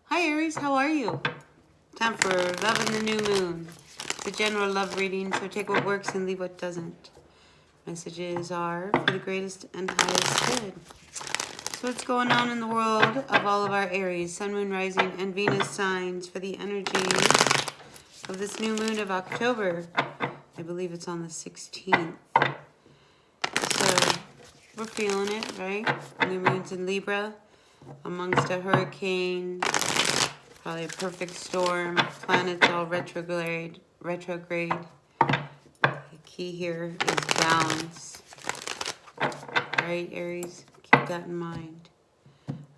Hi Aries, how are you? Time for Love in the New Moon. It's a general love reading, so take what works and leave what doesn't. Messages are for the greatest and highest good. So what's going on in the world of all of our Aries, Sun, Moon, Rising, and Venus signs for the energy of this new moon of October? I believe it's on the 16th. So we're feeling it, right? New moon's in Libra, amongst a hurricane, probably a perfect storm, planets all retrograde. The key here is balance. Right, Aries? Keep that in mind.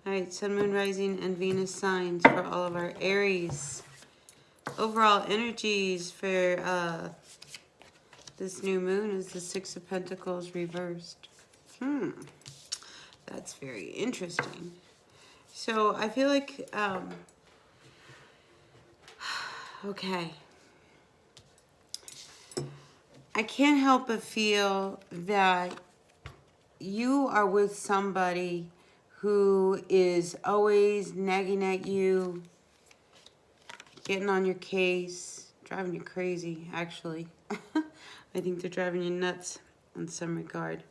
Alright, Sun, Moon, Rising, and Venus signs for all of our Aries. Overall energies for this new moon is the Six of Pentacles reversed. That's very interesting. So I feel like, okay. I can't help but feel that you are with somebody who is always nagging at you, getting on your case, driving you crazy, actually. I think they're driving you nuts in some regard.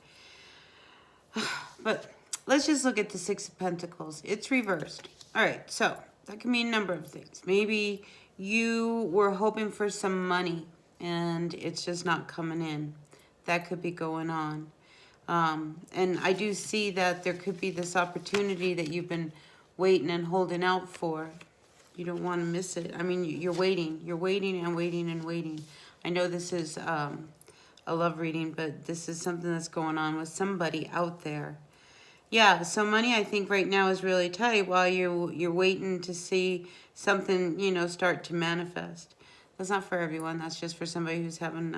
But let's just look at the Six of Pentacles. It's reversed. All right, so that can mean a number of things. Maybe you were hoping for some money and it's just not coming in. That could be going on. And I do see that there could be this opportunity that you've been waiting and holding out for. You don't want to miss it. I mean, you're waiting. You're waiting and waiting and waiting. I know this is a love reading, but this is something that's going on with somebody out there. Yeah, so money I think right now is really tight while you're waiting to see something, you know, start to manifest. That's not for everyone. That's just for somebody who's having,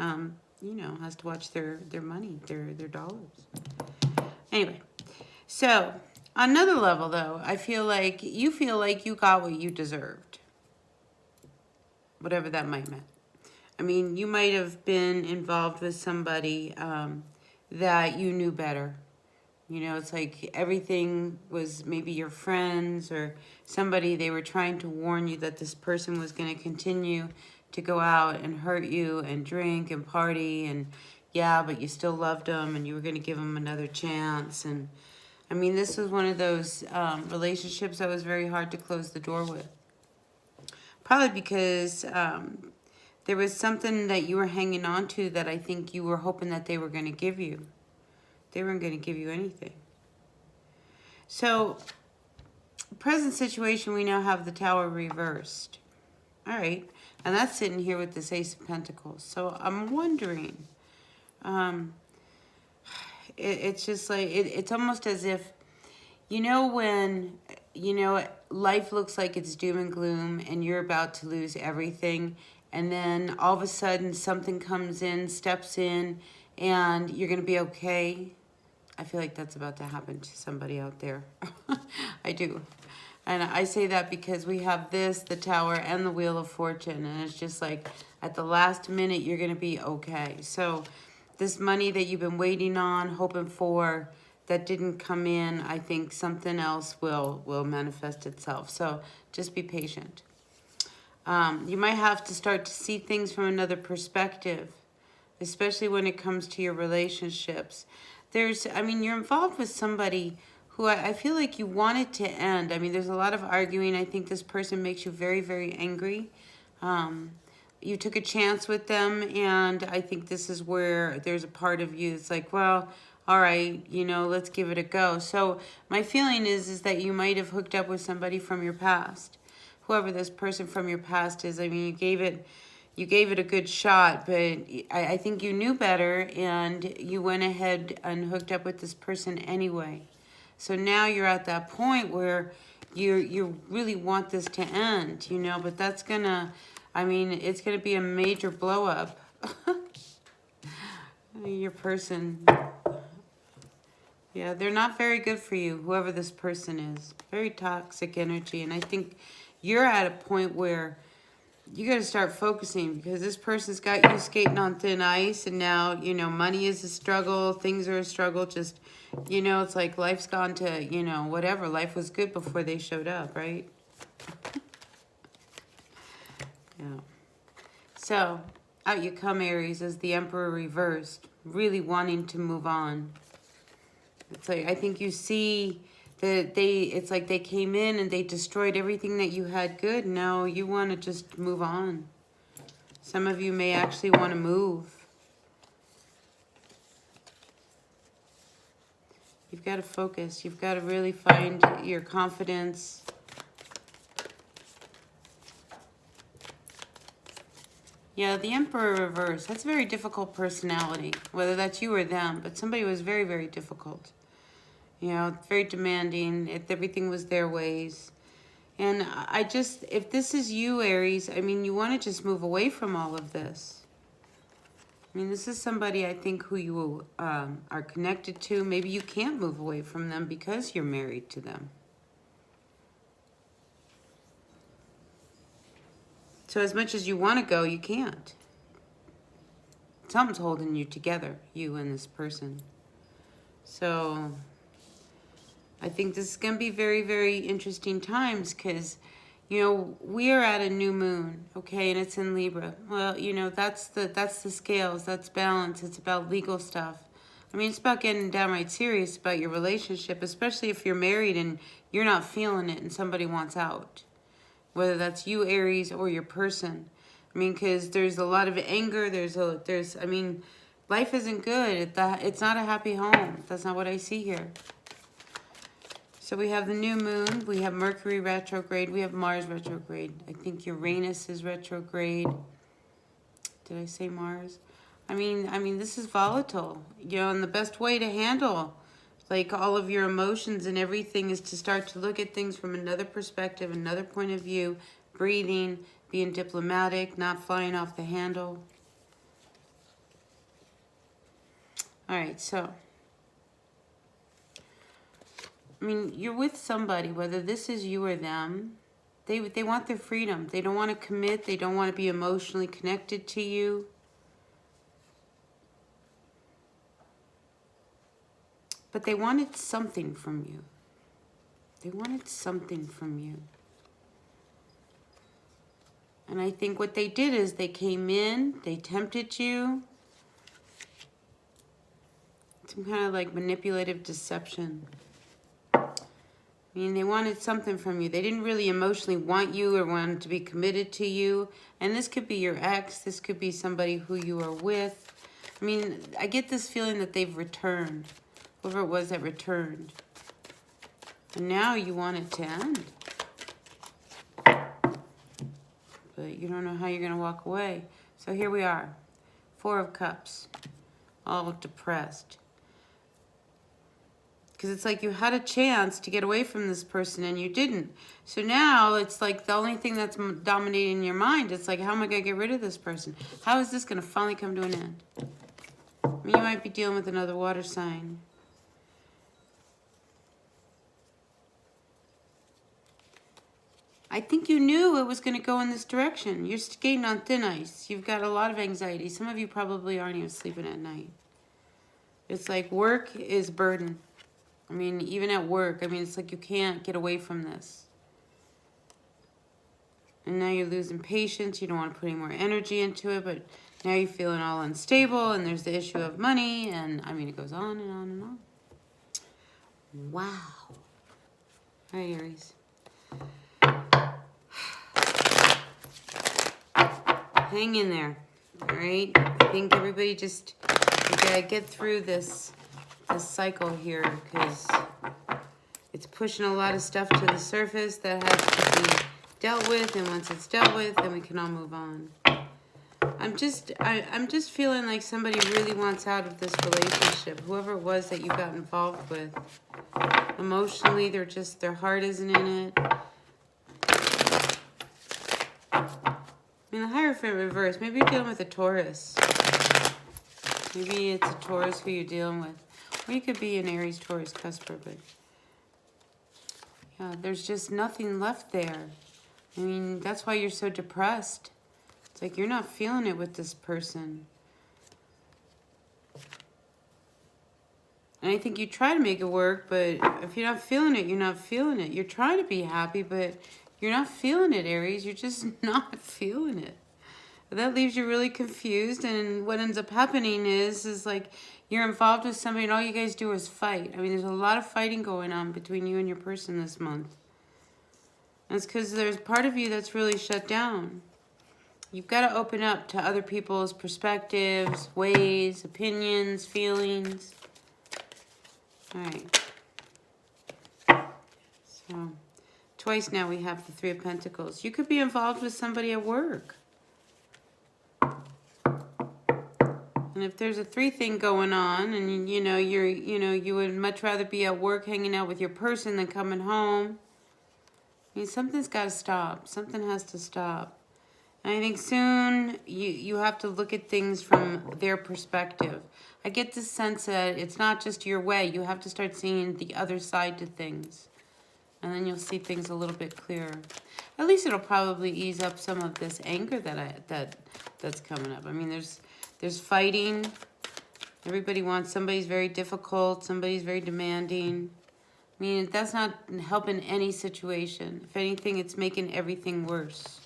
you know, has to watch their money, their dollars. Anyway, so on another level, though, I feel like you got what you deserved, whatever that might mean. I mean, you might have been involved with somebody that you knew better. You know, it's like everything was maybe your friends or somebody, they were trying to warn you that this person was going to continue to go out and hurt you and drink and party. And yeah, but you still loved them and you were going to give them another chance. And I mean, this was one of those relationships that was very hard to close the door with. Probably because there was something that you were hanging on to that I think you were hoping that they were going to give you. They weren't going to give you anything. So, present situation, we now have the Tower reversed. All right. And that's sitting here with this Ace of Pentacles. So, I'm wondering, it's just like, it's almost as if, you know, when, you know, life looks like it's doom and gloom and you're about to lose everything. And then all of a sudden something comes in, steps in, and you're going to be okay. I feel like that's about to happen to somebody out there. I do. And I say that because we have this, the Tower, and the Wheel of Fortune. And it's just like at the last minute, you're going to be okay. So this money that you've been waiting on, hoping for, that didn't come in, I think something else will manifest itself. So just be patient. You might have to start to see things from another perspective, especially when it comes to your relationships. I mean, you're involved with somebody who I feel like you want it to end. I mean, there's a lot of arguing. I think this person makes you very, very angry. You took a chance with them, and I think this is where there's a part of you that's like, well, all right, you know, let's give it a go. So my feeling is that you might have hooked up with somebody from your past. Whoever this person from your past is, I mean, you gave it a good shot, but I think you knew better and you went ahead and hooked up with this person anyway. So now you're at that point where you really want this to end, you know, but that's gonna, I mean, it's gonna be a major blow up. Your person, yeah, they're not very good for you, whoever this person is. Very toxic energy, and I think you're at a point where you got to start focusing because this person's got you skating on thin ice, and now, you know, money is a struggle, things are a struggle, just, you know, it's like life's gone to, you know, whatever. Life was good before they showed up, right? Yeah. So, out you come, Aries, as the Emperor reversed, really wanting to move on. It's like, I think you see that it's like they came in and they destroyed everything that you had good. Now you want to just move on. Some of you may actually want to move. You've got to focus. You've got to really find your confidence. Yeah, the Emperor reverse. That's a very difficult personality, whether that's you or them. But somebody was very, very difficult. You know, very demanding. If everything was their ways. And I just, if this is you, Aries, I mean, you want to just move away from all of this. I mean, this is somebody, I think, who you are connected to. Maybe you can't move away from them because you're married to them. So as much as you want to go, you can't. Something's holding you together, you and this person. So I think this is going to be very, very interesting times because, you know, we are at a new moon, okay, and it's in Libra. Well, you know, that's the scales, that's balance. It's about legal stuff. I mean, it's about getting downright serious about your relationship, especially if you're married and you're not feeling it and somebody wants out. Whether that's you, Aries, or your person. I mean, because there's a lot of anger. I mean, life isn't good. It's not a happy home. That's not what I see here. So we have the new moon. We have Mercury retrograde. We have Mars retrograde. I think Uranus is retrograde. Did I say Mars? I mean, this is volatile. You know, and the best way to handle like all of your emotions and everything is to start to look at things from another perspective, another point of view, breathing, being diplomatic, not flying off the handle. All right, so, I mean, you're with somebody, whether this is you or them, they want their freedom. They don't want to commit. They don't want to be emotionally connected to you. But they wanted something from you. They wanted something from you. And I think what they did is they came in, they tempted you. Some kind of like manipulative deception. I mean, they wanted something from you. They didn't really emotionally want you or want to be committed to you. And this could be your ex. This could be somebody who you are with. I mean, I get this feeling that they've returned. Whoever it was that returned. And now you want it to end. But you don't know how you're going to walk away. So here we are. 4 of Cups. All depressed. Because it's like you had a chance to get away from this person and you didn't. So now it's like the only thing that's dominating your mind. It's like, how am I going to get rid of this person? How is this going to finally come to an end? I mean, you might be dealing with another water sign. I think you knew it was going to go in this direction. You're skating on thin ice. You've got a lot of anxiety. Some of you probably aren't even sleeping at night. It's like work is burden. I mean, even at work, I mean, it's like you can't get away from this. And now you're losing patience. You don't want to put any more energy into it, but now you're feeling all unstable, and there's the issue of money, and I mean, it goes on and on and on. Wow. All right, Aries. Hang in there, all right? I think everybody just, you gotta get through this cycle here because it's pushing a lot of stuff to the surface that has to be dealt with, and once it's dealt with, then we can all move on. I'm just feeling like somebody really wants out of this relationship, whoever it was that you got involved with. Emotionally, their heart isn't in it. I mean, the Hierophant reverse. Maybe you're dealing with a Taurus. Maybe it's a Taurus who you're dealing with. Or you could be an Aries, Taurus, cusper, but yeah, there's just nothing left there. I mean, that's why you're so depressed. It's like you're not feeling it with this person. And I think you try to make it work, but if you're not feeling it, you're not feeling it. You're trying to be happy, but You're not feeling it, Aries. You're just not feeling it. That leaves you really confused, and what ends up happening is like you're involved with somebody and all you guys do is fight. I mean, there's a lot of fighting going on between you and your person this month. That's because there's part of you that's really shut down. You've got to open up to other people's perspectives, ways, opinions, feelings. All right. So, twice now we have the Three of Pentacles. You could be involved with somebody at work. And if there's a 3 thing going on, and you would much rather be at work hanging out with your person than coming home. I mean, something's got to stop. Something has to stop. And I think soon you have to look at things from their perspective. I get the sense that it's not just your way. You have to start seeing the other side to things. And then you'll see things a little bit clearer. At least it'll probably ease up some of this anger that's coming up. I mean, there's fighting. Everybody wants, somebody's very difficult, somebody's very demanding. I mean, that's not helping any situation. If anything, it's making everything worse.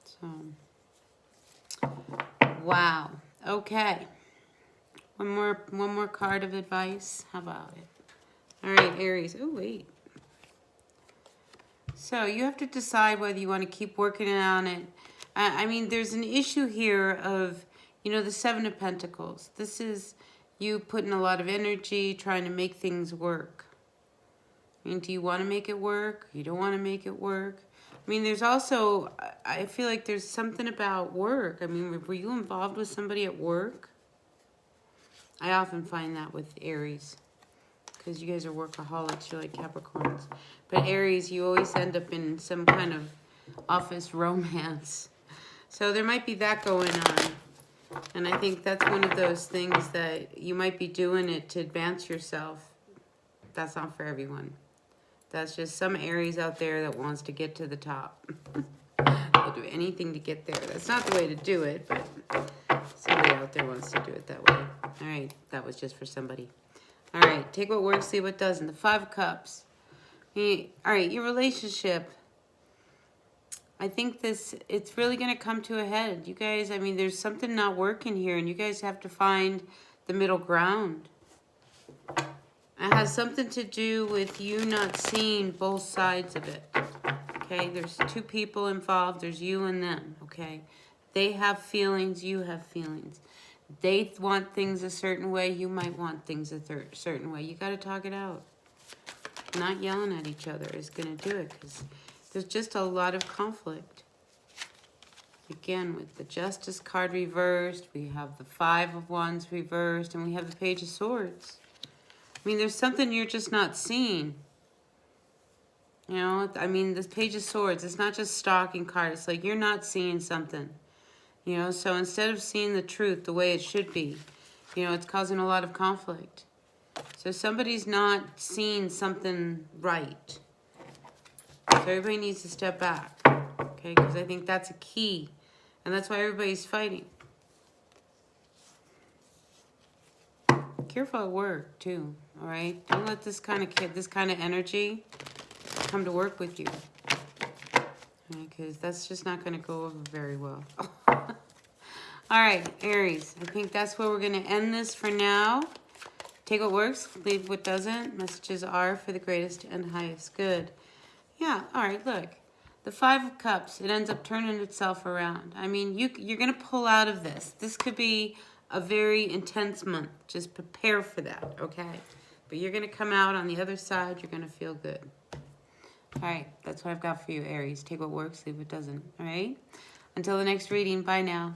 So, wow. Okay. One more card of advice. How about it? All right, Aries. Oh, wait. So you have to decide whether you want to keep working on it. I mean, there's an issue here of, the Seven of Pentacles. This is you putting a lot of energy trying to make things work. I mean, do you want to make it work? You don't want to make it work? I mean, there's also, I feel like there's something about work. I mean, were you involved with somebody at work? I often find that with Aries, because you guys are workaholics. You're like Capricorns. But Aries, you always end up in some kind of office romance. So there might be that going on. And I think that's one of those things that you might be doing it to advance yourself. That's not for everyone. That's just some Aries out there that wants to get to the top. They'll do anything to get there. That's not the way to do it, but somebody out there wants to do it that way. All right, that was just for somebody. All right, take what works, leave what doesn't. The Five of Cups. All right, your relationship. I think it's really going to come to a head. You guys, I mean, there's something not working here, and you guys have to find the middle ground. It has something to do with you not seeing both sides of it. Okay, there's 2 people involved. There's you and them, okay? They have feelings, you have feelings. They want things a certain way, you might want things a certain way. You got to talk it out. Not yelling at each other is going to do it, because there's just a lot of conflict. Again, with the Justice card reversed, we have the Five of Wands reversed, and we have the Page of Swords. I mean, there's something you're just not seeing. I mean, this Page of Swords, it's not just stalking card. It's like you're not seeing something. So instead of seeing the truth the way it should be, it's causing a lot of conflict. So somebody's not seeing something right. So everybody needs to step back, okay? Because I think that's a key. And that's why everybody's fighting. Careful at work, too, all right? Don't let this kind of energy come to work with you. Because that's just not going to go over very well. All right, Aries. I think that's where we're going to end this for now. Take what works, leave what doesn't. Messages are for the greatest and highest good. Yeah, all right, look. The Five of Cups, it ends up turning itself around. I mean, you're going to pull out of this. This could be a very intense month. Just prepare for that, okay? But you're going to come out on the other side. You're going to feel good. All right, that's what I've got for you, Aries. Take what works, leave what doesn't, all right? Until the next reading, bye now.